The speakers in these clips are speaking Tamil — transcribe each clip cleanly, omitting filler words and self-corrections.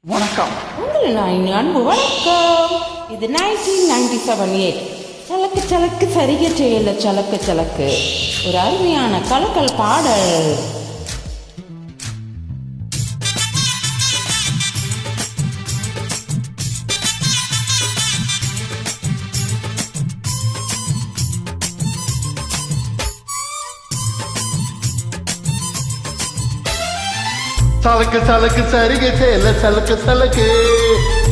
வணக்கம். உங்களின் அன்பு வணக்கம். இது 1997 சலக்கு சலக்கு சரிக செய்யல சலக்கு சலக்கு ஒரு அருமையான கலக்கல் பாடல். சலக்கு சலக்கு சரிக செய்யல சலக்கு சலக்கு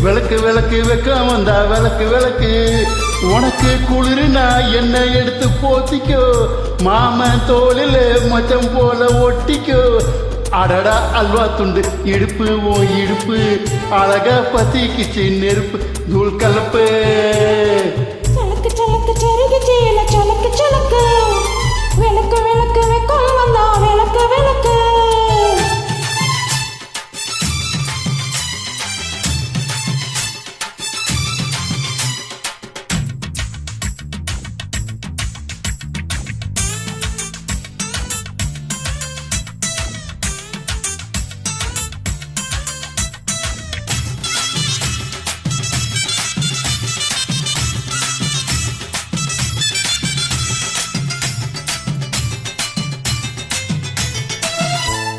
விளக்கு விளக்கு வைக்க வந்தா விளக்கு விளக்கு உனக்கு குளிர்னா என்ன எடுத்து போத்திக்கோ, மாமன் தோளில மச்சம் போல ஒட்டிக்கோ. அடடா அல்வா துண்டு இடுப்பு ஓ இடுப்பு அழகா பத்திக்குச்சு நெருப்பு தூள் கலப்பு. சலக்கு சலக்கு சரிக செய்யல சலக்கு சலக்கு விளக்கு விளக்கு வைக்க வந்தா விளக்கு விளக்கு.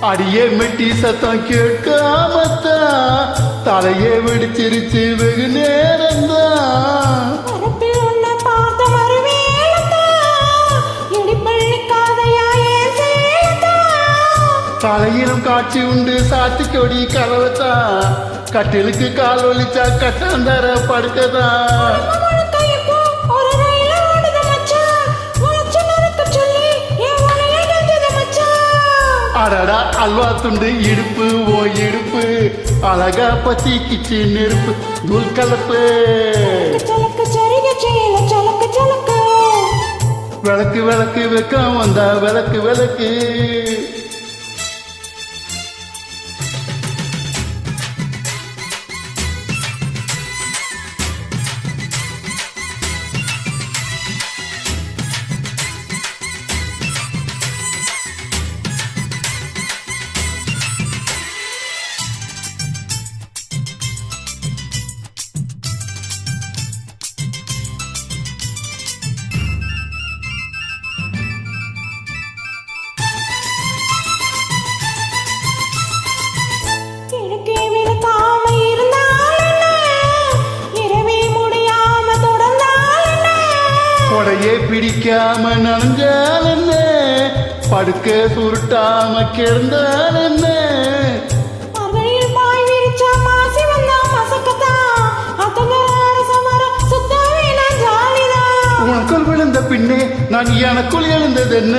அடியே மெட்டி சத்தம் கேட்காமத்தான் தலையே வெடிச்சிருச்சு வெகு நேரம்தான். தலையிலும் காட்சி உண்டு சாத்தி கொடி கலவத்தான், கட்டிலுக்கு கால் ஒலிச்சா கட்டாந்தர படுக்கதான். அடடா அல்வா துண்டு இடுப்பு ஓ இடுப்பு அழகா பத்திக்குச்சு நெருப்பு தூள் கலப்பு. விளக்கு விளக்கு வைக்க வந்தா விளக்கு விளக்கு. கொடையே பிடிக்காம நனைஞ்சால் என்ன, படுக்க சுருட்டாம கிடந்தால் என்ன. உனக்குள் விழுந்த பின்னே நான் எனக்குள் எழுந்தது என்ன.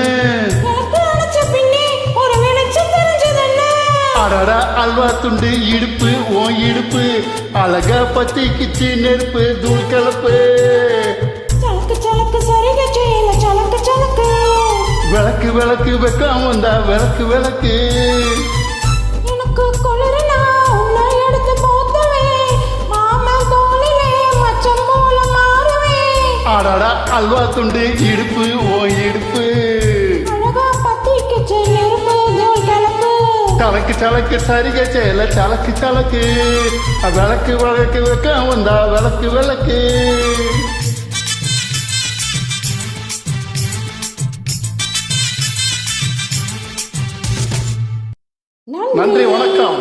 அடடா அல்வா துண்டு இடுப்பு ஓ இடுப்பு அழகா பத்திக்குச்சு நெருப்பு தூள் கலப்பு. விளக்கு விளக்கு வைக்காம வந்தா விளக்கு விளக்கு. எனக்கு குளிரனா உன்னை எடுத்து போத்தவே மாமா தோளிலே மச்சம் போல மாறுவே. அடடா அல்வா துண்டு இடுப்பு ஓ இடுப்பு அழகா பத்திக்குச்சு நெருப்பு தூள் கலப்பு. சலக்கு சலக்கு சரிக செய்யல சலக்கு சலக்கு விளக்கு விளக்கு வைக்காம வந்தா விளக்கு விளக்கு. நன்றி வணக்கம்.